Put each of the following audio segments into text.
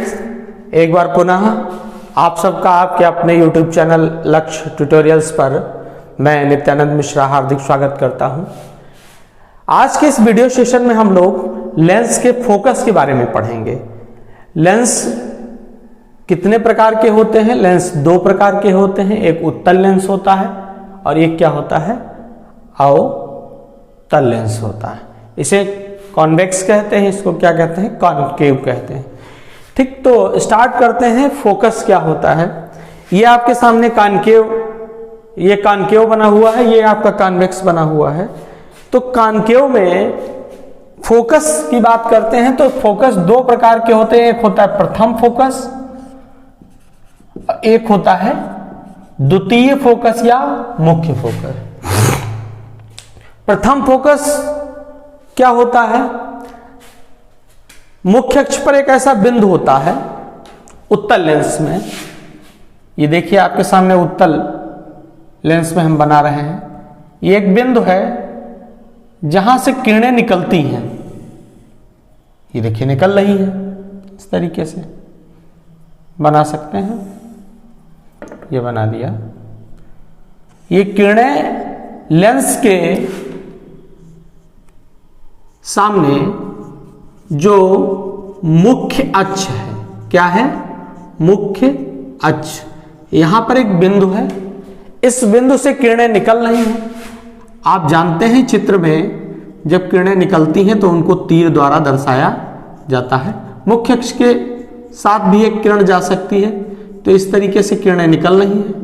Friends, एक बार पुनः आप सबका आपके अपने YouTube चैनल लक्ष्य ट्यूटोरियल्स पर मैं नित्यानंद मिश्रा हार्दिक स्वागत करता हूं। आज के इस वीडियो सेशन में हम लोग लेंस के फोकस के बारे में पढ़ेंगे। लेंस कितने प्रकार के होते हैं? लेंस दो प्रकार के होते हैं, एक उत्तल लेंस होता है और एक क्या होता है? अवतल लेंस होता है। इसे कॉन्वेक्स कहते हैं, इसको क्या कहते हैं? कॉनकेव कहते हैं। ठीक, तो स्टार्ट करते हैं। फोकस क्या होता है? ये आपके सामने कॉनकेव, ये कॉनकेव बना हुआ है, ये आपका कॉन्वेक्स बना हुआ है। तो कॉनकेव में फोकस की बात करते हैं तो फोकस दो प्रकार के होते हैं, एक होता है प्रथम फोकस, एक होता है द्वितीय फोकस या मुख्य फोकस। प्रथम फोकस क्या होता है? मुख्य अक्ष पर एक ऐसा बिंदु होता है उत्तल लेंस में। ये देखिए आपके सामने उत्तल लेंस में हम बना रहे हैं। ये एक बिंदु है जहां से किरणें निकलती हैं। ये देखिए निकल रही है, इस तरीके से बना सकते हैं। ये बना दिया। ये किरणें लेंस के सामने जो मुख्य अक्ष है, क्या है? मुख्य अक्ष। यहां पर एक बिंदु है, इस बिंदु से किरणें निकल रही हैं। आप जानते हैं चित्र में जब किरणें निकलती हैं तो उनको तीर द्वारा दर्शाया जाता है। मुख्य अक्ष के साथ भी एक किरण जा सकती है, तो इस तरीके से किरणें निकल रही हैं।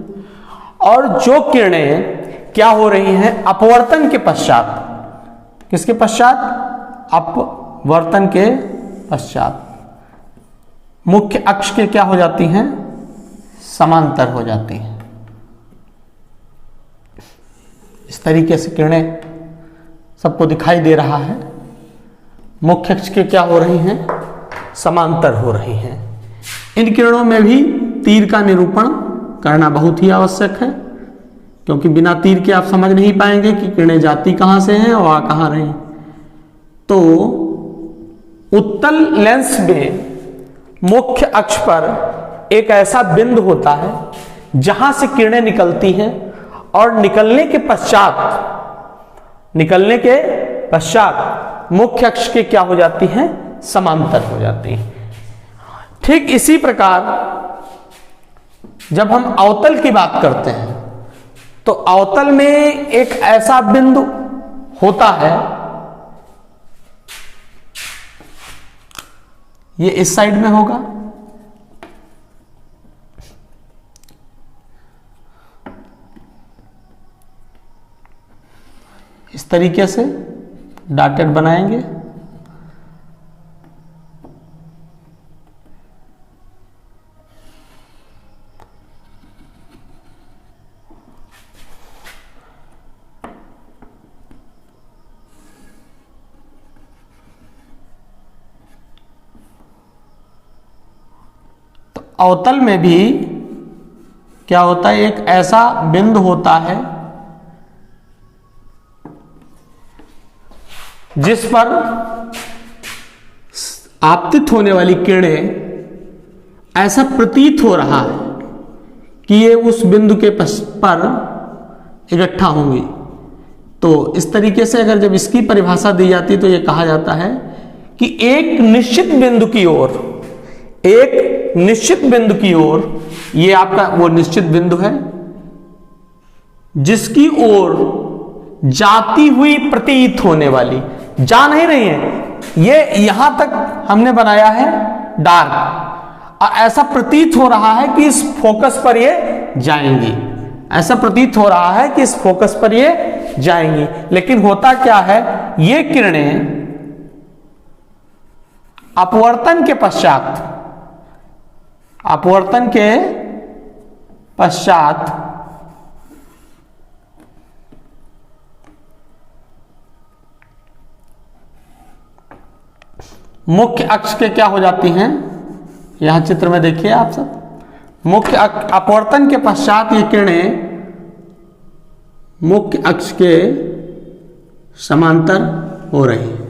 और जो किरणें क्या हो रही हैं? अपवर्तन के पश्चात, किसके पश्चात? अपवर्तन के पश्चात मुख्य अक्ष के क्या हो जाती हैं? समांतर हो जाती हैं। इस तरीके से किरणें सबको दिखाई दे रहा है। मुख्य अक्ष के क्या हो रही हैं? समांतर हो रही हैं। इन किरणों में भी तीर का निरूपण करना बहुत ही आवश्यक है, क्योंकि बिना तीर के आप समझ नहीं पाएंगे कि किरणें जाती कहां से हैं और आ कहां रही। तो उत्तल लेंस में मुख्य अक्ष पर एक ऐसा बिंदु होता है जहां से किरणें निकलती हैं और निकलने के पश्चात मुख्य अक्ष के क्या हो जाती हैं? समांतर हो जाती हैं। ठीक इसी प्रकार जब हम अवतल की बात करते हैं तो अवतल में एक ऐसा बिंदु होता है, ये इस साइड में होगा, इस तरीके से डॉटेड बनाएंगे। अवतल में भी क्या होता है? एक ऐसा बिंदु होता है जिस पर आपतित होने वाली किरणें ऐसा प्रतीत हो रहा है कि ये उस बिंदु के पर इकट्ठा होंगी। तो इस तरीके से अगर जब इसकी परिभाषा दी जाती है तो ये कहा जाता है कि एक निश्चित बिंदु की ओर, एक निश्चित बिंदु की ओर, ये आपका वो निश्चित बिंदु है जिसकी ओर जाती हुई प्रतीत होने वाली, जा नहीं रही है, ये यहां तक हमने बनाया है डार्क, और ऐसा प्रतीत हो रहा है कि इस फोकस पर ये जाएंगी, ऐसा प्रतीत हो रहा है कि इस फोकस पर ये जाएंगी। लेकिन होता क्या है? ये किरणें अपवर्तन के पश्चात मुख्य अक्ष के क्या हो जाती हैं? यहां चित्र में देखिए आप सब, मुख्य अपवर्तन के पश्चात ये किरणें मुख्य अक्ष के समांतर हो रही है।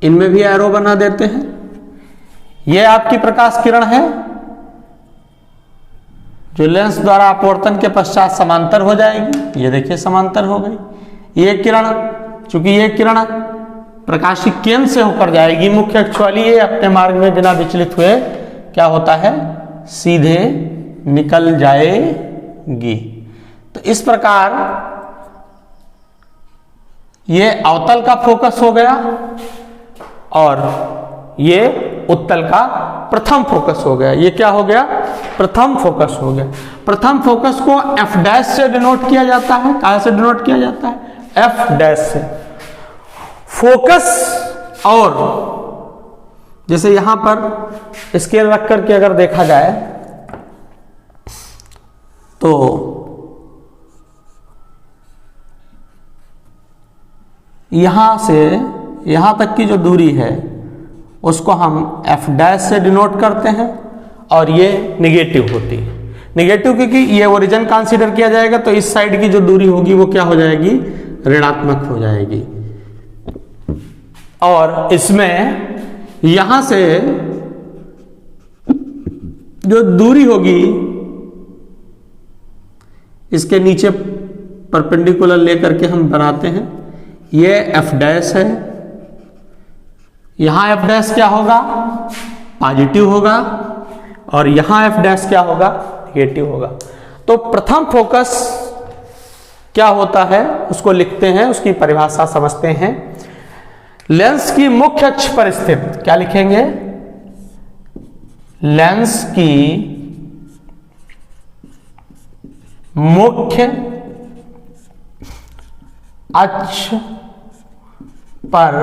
इनमें भी एरो बना देते हैं। ये आपकी प्रकाश किरण है जो लेंस द्वारा अपवर्तन के पश्चात समांतर हो जाएगी। ये देखिए समांतर हो गई। ये किरण, चूंकि ये किरण प्रकाशिक केंद्र से होकर जाएगी मुख्य अक्ष वाली, ये अपने मार्ग में बिना विचलित हुए क्या होता है, सीधे निकल जाएगी। तो इस प्रकार ये अवतल का फोकस हो गया और ये उत्तल का प्रथम फोकस हो गया। ये क्या हो गया, प्रथम फोकस हो गया। प्रथम फोकस को एफ डैश से डिनोट किया जाता है। कहां से डिनोट किया जाता है, एफ डैश से। फोकस और जैसे यहां पर स्केल रख करके अगर देखा जाए तो यहां से यहां तक की जो दूरी है उसको हम एफ डैश से डिनोट करते हैं और ये निगेटिव होती है। निगेटिव क्योंकि ये ओरिजिन कंसीडर किया जाएगा तो इस साइड की जो दूरी होगी वो क्या हो जाएगी, ऋणात्मक हो जाएगी। और इसमें यहां से जो दूरी होगी इसके नीचे परपेंडिकुलर लेकर के हम बनाते हैं, ये एफ डैश है। यहां एफ डैश क्या होगा, पॉजिटिव होगा और यहां एफ डैश क्या होगा, नेगेटिव होगा। तो प्रथम फोकस क्या होता है उसको लिखते हैं, उसकी परिभाषा समझते हैं। लेंस की मुख्य अक्ष पर स्थित, क्या लिखेंगे, लेंस की मुख्य अक्ष पर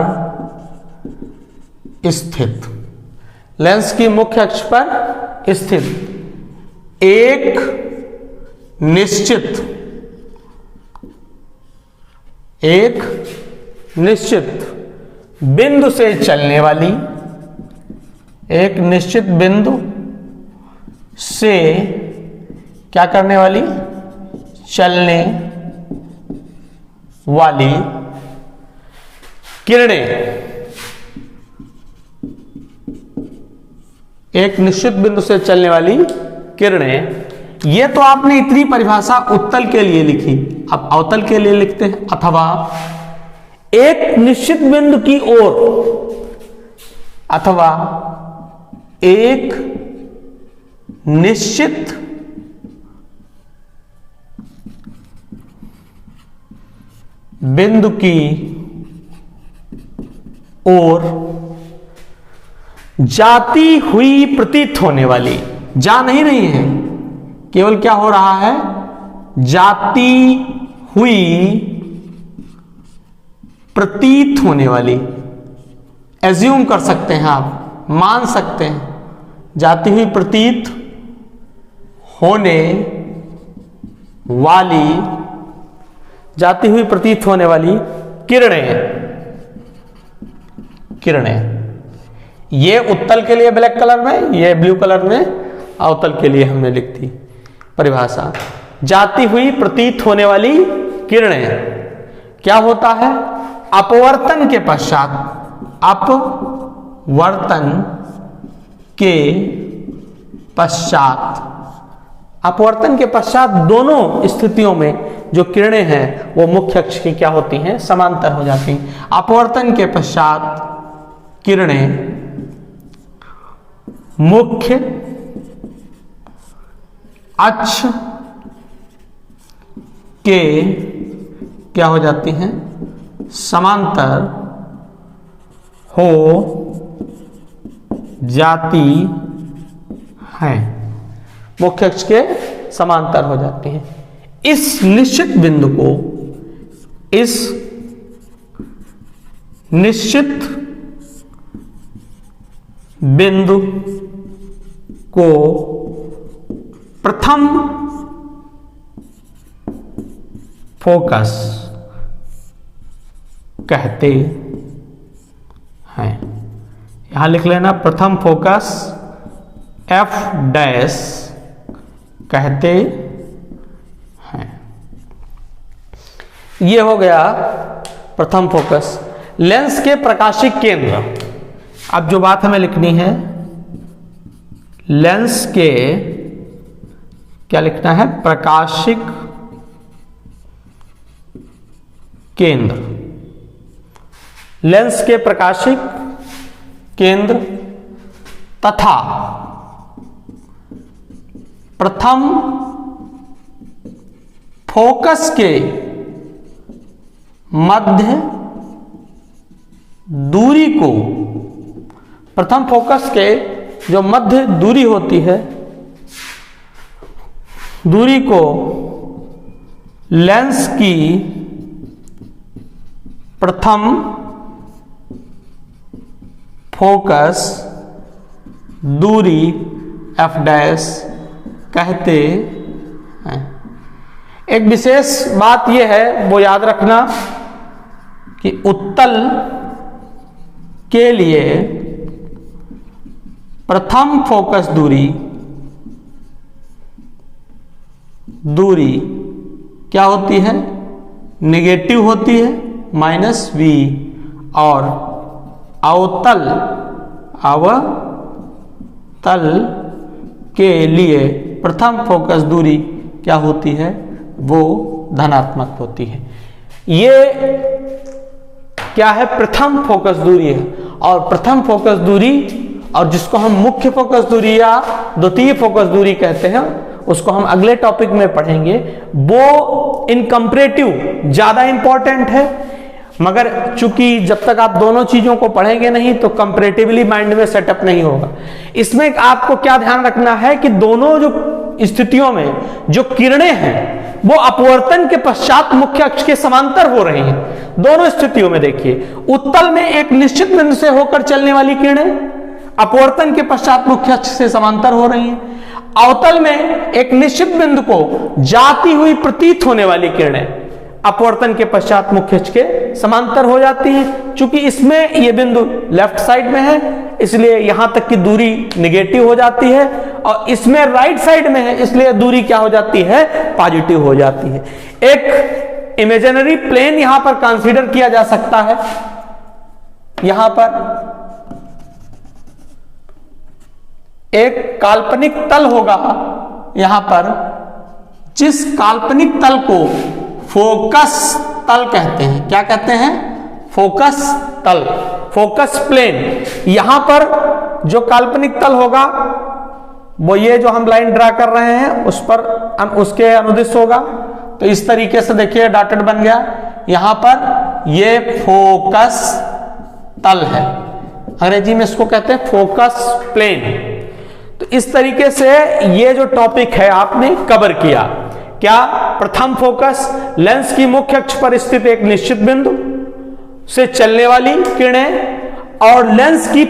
स्थित, लेंस की मुख्य अक्ष पर स्थित एक निश्चित बिंदु से चलने वाली, एक निश्चित बिंदु से क्या करने वाली, चलने वाली किरणें, एक निश्चित बिंदु से चलने वाली किरणें। ये तो आपने इतनी परिभाषा उत्तल के लिए लिखी। अब अवतल के लिए लिखते हैं, अथवा एक निश्चित बिंदु की ओर, अथवा एक निश्चित बिंदु की ओर जाती हुई प्रतीत होने वाली, जा नहीं रही है, केवल क्या हो रहा है, जाती हुई प्रतीत होने वाली। एज्यूम कर सकते हैं आप, मान सकते हैं, जाती हुई प्रतीत होने वाली, जाती हुई प्रतीत होने वाली किरणें। ये उत्तल के लिए ब्लैक कलर में, ये ब्लू कलर में अवतल के लिए हमने लिख दी परिभाषा। जाती हुई प्रतीत होने वाली किरणें क्या होता है, अपवर्तन के पश्चात, अपवर्तन के पश्चात दोनों स्थितियों में जो किरणें हैं वो मुख्य अक्ष की क्या होती हैं, समांतर हो जाती हैं। अपवर्तन के पश्चात किरणें मुख्य अक्ष के क्या हो जाती हैं, समांतर हो जाती हैं, मुख्य अक्ष के समांतर हो जाती हैं। इस निश्चित बिंदु को, इस निश्चित बिंदु को प्रथम फोकस कहते हैं। यहां लिख लेना, प्रथम फोकस एफ डैश कहते हैं। यह हो गया प्रथम फोकस। लेंस के प्रकाशिक केंद्र, अब जो बात हमें लिखनी है, लेंस के क्या लिखना है, प्रकाशिक केंद्र, लेंस के प्रकाशिक केंद्र तथा प्रथम फोकस के मध्य दूरी को, प्रथम फोकस के जो मध्य दूरी होती है, दूरी को लेंस की प्रथम फोकस दूरी f डैश कहते हैं। एक विशेष बात यह है, वो याद रखना कि उत्तल के लिए प्रथम फोकस दूरी क्या होती है, नेगेटिव होती है, -v, और अवतल के लिए प्रथम फोकस दूरी क्या होती है, वो धनात्मक होती है। ये क्या है, प्रथम फोकस दूरी है। और प्रथम फोकस दूरी, और जिसको हम मुख्य फोकस दूरी या द्वितीय फोकस दूरी कहते हैं, उसको हम अगले टॉपिक में पढ़ेंगे। वो इन कंपैरेटिव ज्यादा इंपॉर्टेंट है, मगर चूंकि जब तक आप दोनों चीजों को पढ़ेंगे नहीं तो कंपैरेटिवली माइंड में सेटअप नहीं होगा। इसमें आपको क्या ध्यान रखना है कि दोनों जो स्थितियों में जो किरणें हैं वो अपवर्तन के पश्चात मुख्य अक्ष के समांतर हो रही हैं। दोनों स्थितियों में देखिए, उत्तल में एक निश्चित बिंदु से होकर चलने वाली किरणें अपवर्तन के पश्चात मुख्य अक्ष से समांतर हो रही हैं। अवतल में एक निश्चित बिंदु को जाती हुई प्रतीत होने वाली किरणें अपवर्तन के पश्चात मुख्य अक्ष के समांतर हो जाती हैं। चूंकि इसमें ये बिंदु लेफ्ट साइड में है, इसलिए यहां तक की दूरी निगेटिव हो जाती है, और इसमें राइट साइड में है, इसलिए दूरी क्या हो जाती है, पॉजिटिव हो जाती है। एक इमेजिनरी प्लेन यहां पर कंसीडर किया जा सकता है। यहां पर एक काल्पनिक तल होगा, यहां पर जिस काल्पनिक तल को फोकस तल कहते हैं। क्या कहते हैं, फोकस तल, फोकस प्लेन। यहां पर जो काल्पनिक तल होगा वो ये जो हम लाइन ड्रा कर रहे हैं उस पर उसके अनुदिश होगा। तो इस तरीके से देखिए डॉटेड बन गया। यहां पर ये फोकस तल है, अंग्रेजी में इसको कहते हैं फोकस प्लेन। तो इस तरीके से ये जो टॉपिक है आपने कवर किया। क्या, प्रथम फोकस, लेंस की मुख्य अक्ष पर स्थित एक निश्चित बिंदु से चलने वाली किरणें, और लेंस की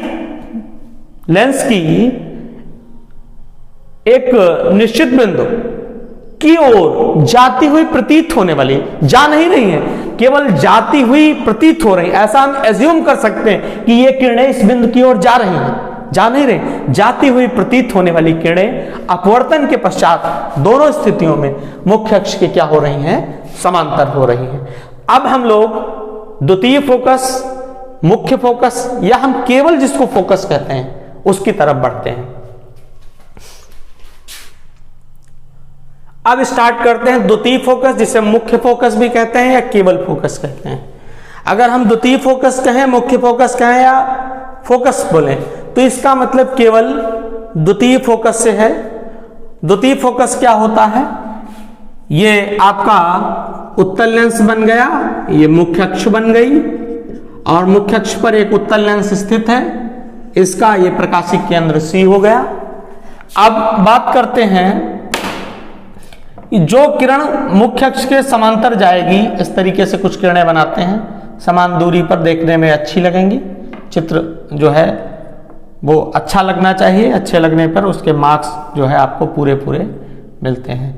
एक निश्चित बिंदु की ओर जाती हुई प्रतीत होने वाली, जा नहीं रही है, केवल जाती हुई प्रतीत हो रही। ऐसा हम एज्यूम कर सकते हैं कि ये किरणें इस बिंदु की ओर जा रही हैं, जा नहीं रही, जाती हुई प्रतीत होने वाली किरणें अपवर्तन के पश्चात दोनों स्थितियों में मुख्य अक्ष के क्या हो रही हैं, समांतर हो रही हैं। अब हम लोग द्वितीय फोकस, मुख्य फोकस, या हम केवल जिसको फोकस कहते हैं उसकी तरफ बढ़ते हैं। अब स्टार्ट करते हैं द्वितीय फोकस, जिसे मुख्य फोकस भी कहते हैं या केवल फोकस कहते हैं। अगर हम द्वितीय फोकस कहें, मुख्य फोकस कहें या फोकस बोलें, तो इसका मतलब केवल द्वितीय फोकस से है। द्वितीय फोकस क्या होता है, ये आपका उत्तल लेंस बन गया, ये मुख्य अक्ष बन गई, और मुख्य अक्ष पर एक उत्तल लेंस स्थित है, इसका ये प्रकाशिक केंद्र C हो गया। अब बात करते हैं जो किरण मुख्य अक्ष के समांतर जाएगी, इस तरीके से कुछ किरणें बनाते हैं, समान दूरी पर, देखने में अच्छी लगेंगी। चित्र जो है वो अच्छा लगना चाहिए, अच्छे लगने पर उसके मार्क्स जो है आपको पूरे पूरे मिलते हैं।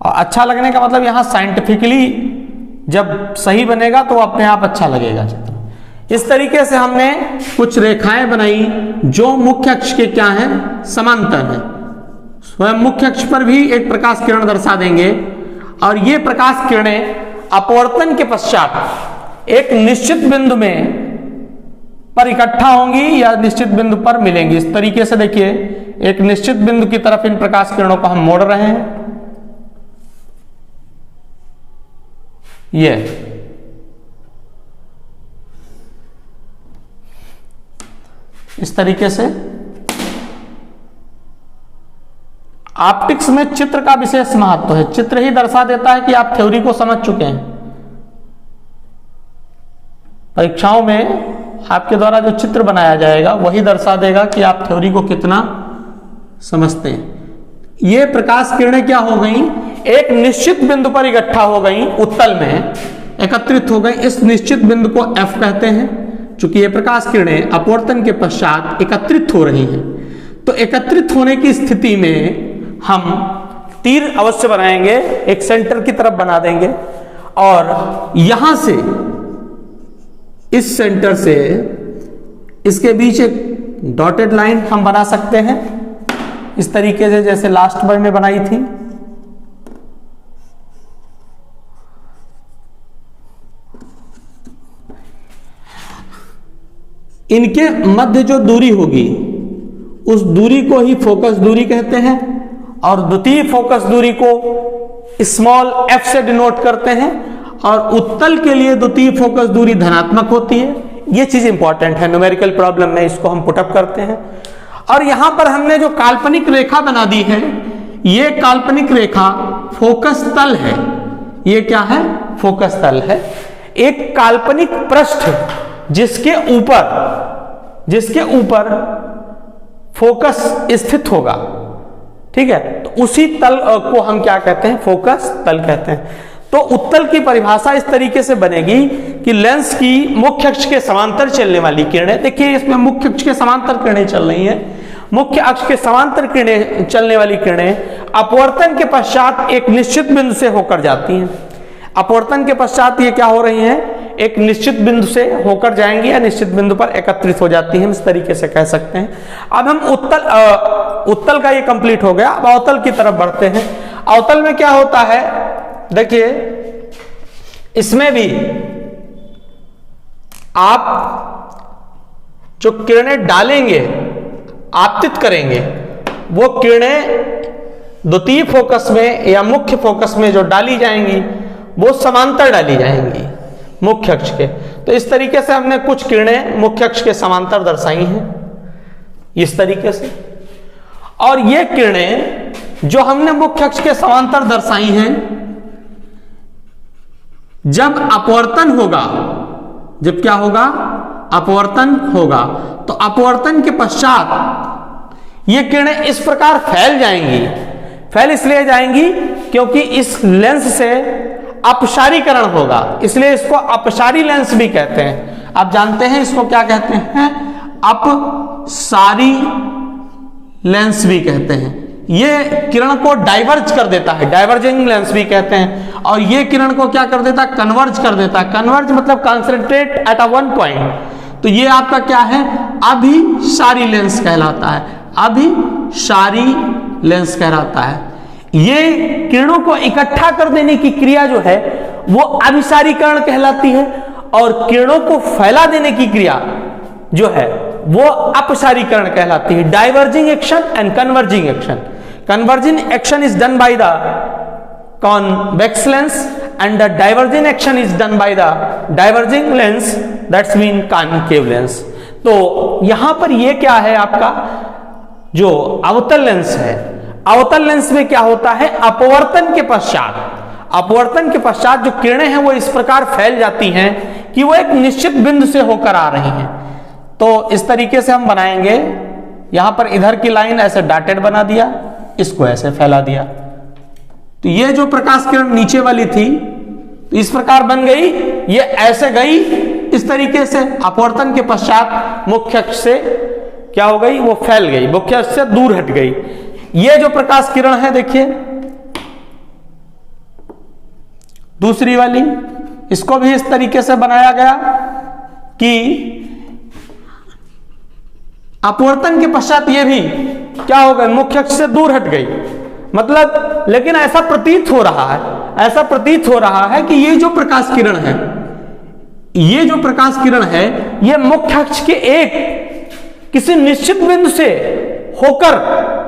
और अच्छा लगने का मतलब यहाँ साइंटिफिकली जब सही बनेगा तो अपने आप अच्छा लगेगा चित्र। इस तरीके से हमने कुछ रेखाएं बनाई जो मुख्य अक्ष के क्या हैं, समांतर है। स्वयं मुख्य अक्ष पर भी एक प्रकाश किरण दर्शा देंगे, और ये प्रकाश किरणें अपवर्तन के पश्चात एक निश्चित बिंदु में पर इकट्ठा होंगी या निश्चित बिंदु पर मिलेंगी। इस तरीके से देखिए एक निश्चित बिंदु की तरफ इन प्रकाश किरणों को हम मोड़ रहे हैं। ये इस तरीके से ऑप्टिक्स में चित्र का विशेष महत्व है। चित्र ही दर्शा देता है कि आप थ्योरी को समझ चुके हैं। परीक्षाओं में आपके द्वारा जो चित्र बनाया जाएगा वही दर्शा देगा कि आप थ्योरी को कितना समझते हैं। ये प्रकाश किरणें क्या हो गई, एक निश्चित बिंदु पर इकट्ठा हो गई, उत्तल में एकत्रित हो गई। इस निश्चित बिंदु को F कहते हैं। चूंकि ये प्रकाश किरणें अपवर्तन के पश्चात एकत्रित हो रही हैं, तो एकत्रित होने की स्थिति में हम तीर अवश्य बनाएंगे, एक सेंटर की तरफ बना देंगे और यहां से, इस सेंटर से इसके बीच एक डॉटेड लाइन हम बना सकते हैं इस तरीके से, जैसे लास्ट बार में बनाई थी। इनके मध्य जो दूरी होगी उस दूरी को ही फोकस दूरी कहते हैं और द्वितीय फोकस दूरी को स्मॉल f से डिनोट करते हैं और उत्तल के लिए द्वितीय फोकस दूरी धनात्मक होती है। यह चीज इंपॉर्टेंट है, न्यूमेरिकल प्रॉब्लम में इसको हम पुटअप करते हैं। और यहां पर हमने जो काल्पनिक रेखा बना दी है, यह काल्पनिक रेखा फोकस तल है। यह क्या है, फोकस तल है। एक काल्पनिक पृष्ठ जिसके ऊपर फोकस स्थित होगा, ठीक है, तो उसी तल को हम क्या कहते हैं, फोकस तल कहते हैं। तो उत्तल की परिभाषा इस तरीके से बनेगी कि लेंस की मुख्य अक्ष के समांतर चलने वाली किरणें, देखिए इसमें मुख्य अक्ष के समांतर किरणें चल रही हैं, मुख्य अक्ष के समांतर किरणें चलने वाली किरणें अपवर्तन के पश्चात एक निश्चित बिंदु से होकर जाती हैं। अपवर्तन के पश्चात ये क्या हो रही हैं, एक निश्चित बिंदु से होकर जाएंगी या निश्चित बिंदु पर एकत्रित हो जाती हैं, इस तरीके से कह सकते हैं। अब हम उत्तल का ये कंप्लीट हो गया। अब अवतल की तरफ बढ़ते हैं। अवतल में क्या होता है, देखिए इसमें भी आप जो किरणें डालेंगे, आपतित करेंगे, वो किरणें द्वितीय फोकस में या मुख्य फोकस में जो डाली जाएंगी वो समांतर डाली जाएंगी मुख्य अक्ष के। तो इस तरीके से हमने कुछ किरणें मुख्य अक्ष के समांतर दर्शाई हैं इस तरीके से। और ये किरणें जो हमने मुख्य अक्ष के समांतर दर्शाई हैं, जब अपवर्तन होगा, जब क्या होगा, अपवर्तन होगा, तो अपवर्तन के पश्चात ये किरणें इस प्रकार फैल जाएंगी। फैल इसलिए जाएंगी क्योंकि इस लेंस से अपसारीकरण होगा, इसलिए इसको अपसारी लेंस भी कहते हैं। आप जानते हैं इसको क्या कहते हैं, अपसारी लेंस भी कहते हैं। ये किरण को डाइवर्ज कर देता है, डाइवर्जिंग लेंस भी कहते हैं। और ये किरण को क्या कर देता है, कन्वर्ज कर देता है। कन्वर्ज मतलब concentrate at a one point. तो ये आपका क्या है, अभिसारी लेंस कहलाता है, अभिसारी लेंस कहलाता है। ये किरणों को इकट्ठा कर देने की क्रिया जो है वो अभिसारीकरण कहलाती है, और किरणों को फैला देने की क्रिया जो है वो अपसारीकरण कहलाती है। Diverging action and converging action. Converging action is done by the convex lens and the diverging action is done by the diverging lens, that's mean concave lens. तो यहां पर ये क्या है, आपका जो अवतल लेंस है, अवतल लेंस में क्या होता है, अपवर्तन के पश्चात जो किरणें हैं वो इस प्रकार फैल जाती हैं कि वो एक निश्चित बिंदु से होकर आ रही हैं। तो इस तरीके से हम बनाएंगे। यहां पर इधर की लाइन ऐसे डॉटेड बना दिया, इसको ऐसे फैला दिया, तो ये जो प्रकाश किरण नीचे वाली थी तो इस प्रकार बन गई, ये ऐसे गई इस तरीके से, अपवर्तन के पश्चात मुख्य अक्ष से क्या हो गई, वो फैल गई, मुख्य अक्ष से दूर हट गई। ये जो प्रकाश किरण है, देखिए दूसरी वाली, इसको भी इस तरीके से बनाया गया कि अपवर्तन के पश्चात ये भी क्या हो गए, मुख्य अक्ष से दूर हट गई। मतलब, लेकिन ऐसा प्रतीत हो रहा है कि ये जो प्रकाश किरण है, ये मुख्य अक्ष के एक किसी निश्चित बिंदु से होकर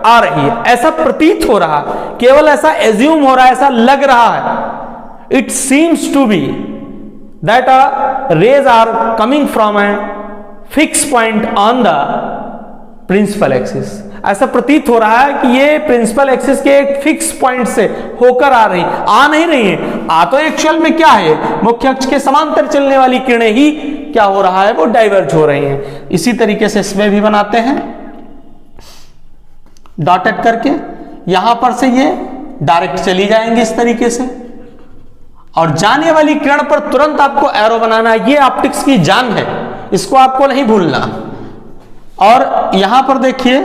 आ रही है, ऐसा प्रतीत हो रहा है, केवल ऐसा एज्यूम हो रहा है, ऐसा लग रहा है। It seems to be that rays are coming from a fix point on the principal axis. ऐसा प्रतीत हो रहा है कि ये प्रिंसिपल एक्सिस के एक फिक्स पॉइंट से होकर आ रही, आ नहीं रही है। आ तो एक्चुअल में क्या है, मुख्य अक्ष के समांतर चलने वाली किरणें ही क्या हो रहा है, वो डाइवर्ज हो रही हैं। इसी तरीके से इसमें भी बनाते हैं डॉटेड करके, यहां पर से ये डायरेक्ट चली जाएंगी इस तरीके से, और जाने वाली किरण पर तुरंत आपको एरो बनाना है। ये ऑप्टिक्स की जान है, इसको आपको नहीं भूलना। और यहां पर देखिए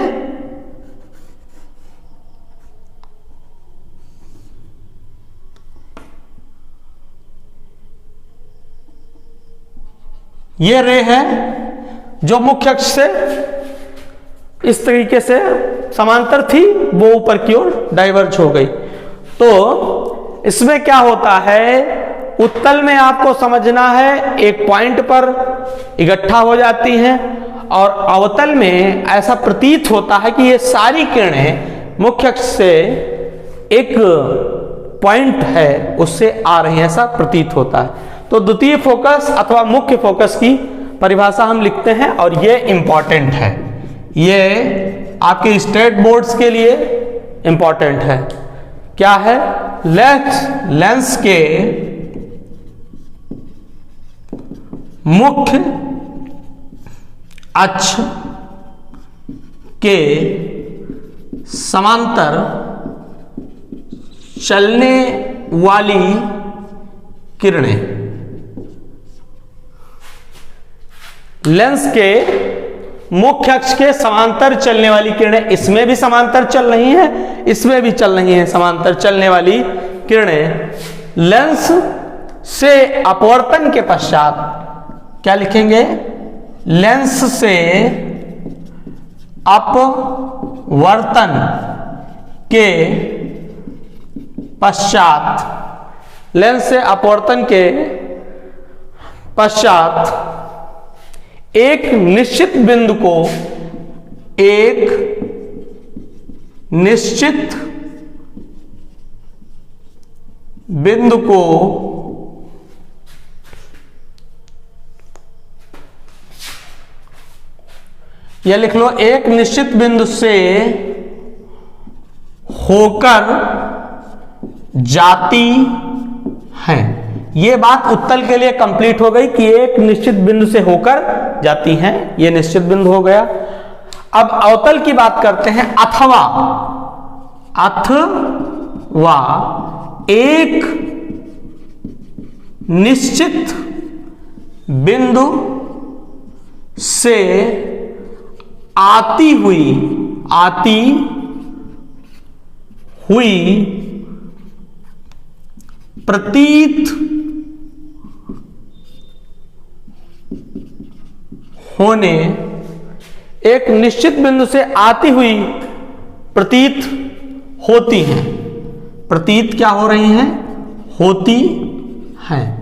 ये रे है जो मुख्य अक्ष से इस तरीके से समांतर थी, वो ऊपर की ओर डाइवर्ज हो गई। तो इसमें क्या होता है, उत्तल में आपको समझना है एक पॉइंट पर इकट्ठा हो जाती हैं, और अवतल में ऐसा प्रतीत होता है कि ये सारी किरणें मुख्य अक्ष से एक पॉइंट है उससे आ रही हैं, ऐसा प्रतीत होता है। तो द्वितीय फोकस अथवा मुख्य फोकस की परिभाषा हम लिखते हैं, और ये इंपॉर्टेंट है, ये आपके स्टेट बोर्ड्स के लिए इंपॉर्टेंट है। क्या है, लेंस के मुख्य अक्ष के समांतर चलने वाली किरणें, लेंस के मुख्य अक्ष के समांतर चलने वाली किरणें, इसमें भी समांतर चल रही हैं, इसमें भी चल रही हैं समांतर चलने वाली किरणें, लेंस से अपवर्तन के पश्चात क्या लिखेंगे, लेंस से अपवर्तन के पश्चात, लेंस से अपवर्तन के पश्चात एक निश्चित बिंदु को, एक निश्चित बिंदु को यह लिख लो, एक निश्चित बिंदु से होकर जाती है। यह बात उत्तल के लिए कंप्लीट हो गई कि एक निश्चित बिंदु से होकर जाती हैं, यह निश्चित बिंदु हो गया। अब अवतल की बात करते हैं, अथवा एक निश्चित बिंदु से आती हुई प्रतीत होने, एक निश्चित बिंदु से आती हुई प्रतीत होती हैं, प्रतीत क्या हो रही हैं, होती हैं।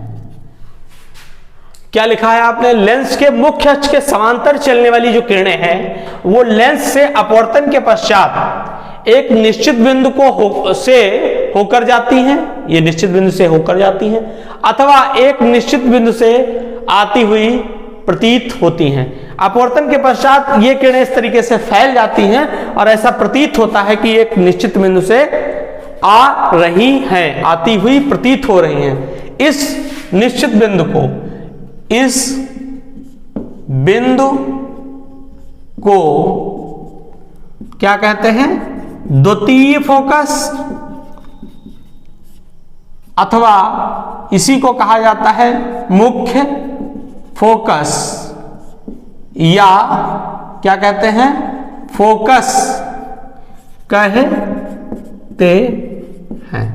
क्या लिखा है आपने, लेंस के मुख्य अक्ष के समांतर चलने वाली जो किरणें हैं वो लेंस से अपवर्तन के पश्चात एक निश्चित बिंदु को से होकर जाती हैं, ये निश्चित बिंदु से होकर जाती हैं, अथवा एक निश्चित बिंदु से आती हुई प्रतीत होती हैं। अपवर्तन के पश्चात ये किरणें इस तरीके से फैल जाती हैं और ऐसा प्रतीत होता है कि एक निश्चित बिंदु से आ रही हैं, आती हुई प्रतीत हो रही हैं। इस निश्चित बिंदु को, इस बिंदु को क्या कहते हैं, द्वितीय फोकस, अथवा इसी को कहा जाता है मुख्य फोकस, या क्या कहते हैं, फोकस कहते हैं।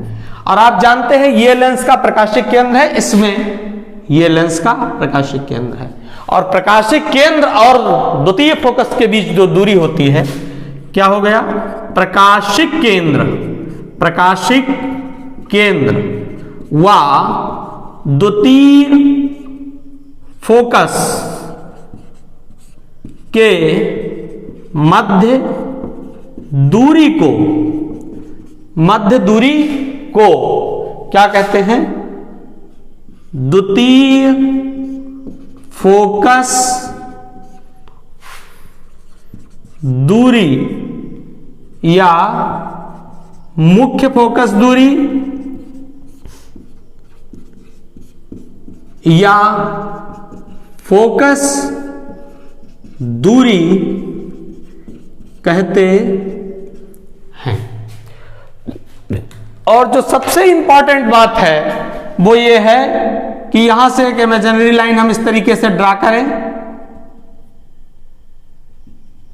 और आप जानते हैं ये लेंस का प्रकाशिक केंद्र है, इसमें ये लेंस का प्रकाशिक केंद्र है, और प्रकाशिक केंद्र और द्वितीय फोकस के बीच जो दूरी होती है क्या हो गया, प्रकाशिक केंद्र, प्रकाशिक केंद्र व द्वितीय फोकस के मध्य दूरी को, मध्य दूरी को क्या कहते हैं? द्वितीय फोकस दूरी या मुख्य फोकस दूरी या फोकस दूरी कहते हैं। और जो सबसे इंपॉर्टेंट बात है वो ये है कि यहां से एक इमेजिनरी लाइन हम इस तरीके से ड्रा करें,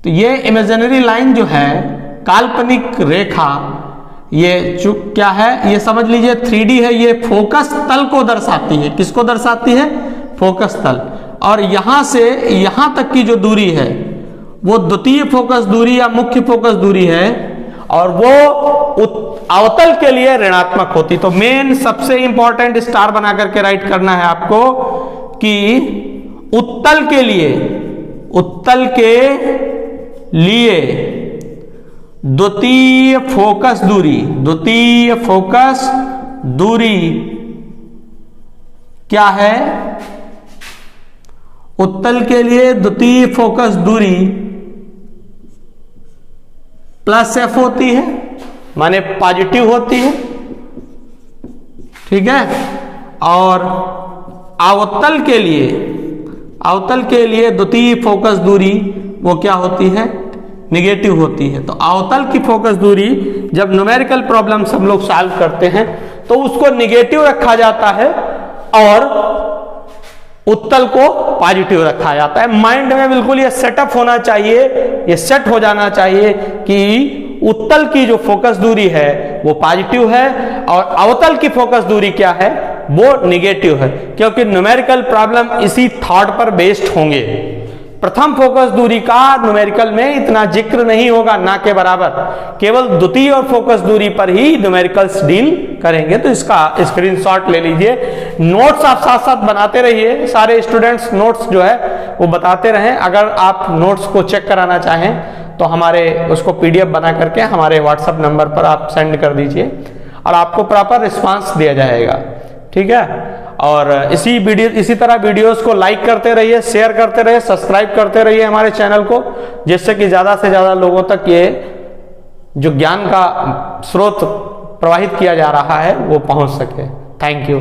तो ये इमेजिनरी लाइन जो है, काल्पनिक रेखा, ये जो क्या है, ये समझ लीजिए 3D है, ये फोकस तल को दर्शाती है। किसको दर्शाती है? फोकस तल। और यहां से यहां तक की जो दूरी है वो द्वितीय फोकस दूरी या मुख्य फोकस दूरी है, और वो अवतल के लिए ऋणात्मक होती। तो मेन सबसे इंपॉर्टेंट स्टार बना करके राइट करना है आपको कि उत्तल के लिए द्वितीय फोकस दूरी क्या है? उत्तल के लिए द्वितीय फोकस दूरी प्लस एफ होती है, माने पॉजिटिव होती है, ठीक है। और अवतल के लिए द्वितीय फोकस दूरी वो क्या होती है? निगेटिव होती है। तो अवतल की फोकस दूरी जब न्यूमेरिकल प्रॉब्लम्स हम लोग सॉल्व करते हैं तो उसको निगेटिव रखा जाता है और उत्तल को पॉजिटिव रखा जाता है। माइंड में बिल्कुल ये सेटअप होना चाहिए, ये सेट हो जाना चाहिए कि उत्तल की जो फोकस दूरी है वो पॉजिटिव है और अवतल की फोकस दूरी क्या है? वो निगेटिव है, क्योंकि न्यूमेरिकल प्रॉब्लम इसी थॉट पर बेस्ड होंगे। प्रथम फोकस दूरी का न्यूमेरिकल में इतना जिक्र नहीं होगा, ना के बराबर, केवल द्वितीय और फोकस दूरी पर ही न्यूमेरिकल्स डील करेंगे। तो इसका स्क्रीनशॉट ले लीजिए, नोट्स आप साथ साथ बनाते रहिए, सारे स्टूडेंट्स नोट्स जो है वो बताते रहें। अगर आप नोट्स को चेक कराना चाहें तो हमारे उसको पीडीएफ बना करके हमारे व्हाट्सएप नंबर पर आप सेंड कर दीजिए और आपको प्रॉपर रिस्पांस दिया जाएगा, ठीक है। और इसी तरह वीडियोस को लाइक करते रहिए, शेयर करते रहिए, सब्सक्राइब करते रहिए हमारे चैनल को, जिससे कि ज्यादा से ज्यादा लोगों तक ये जो ज्ञान का स्रोत प्रवाहित किया जा रहा है वो पहुंच सके। Thank you.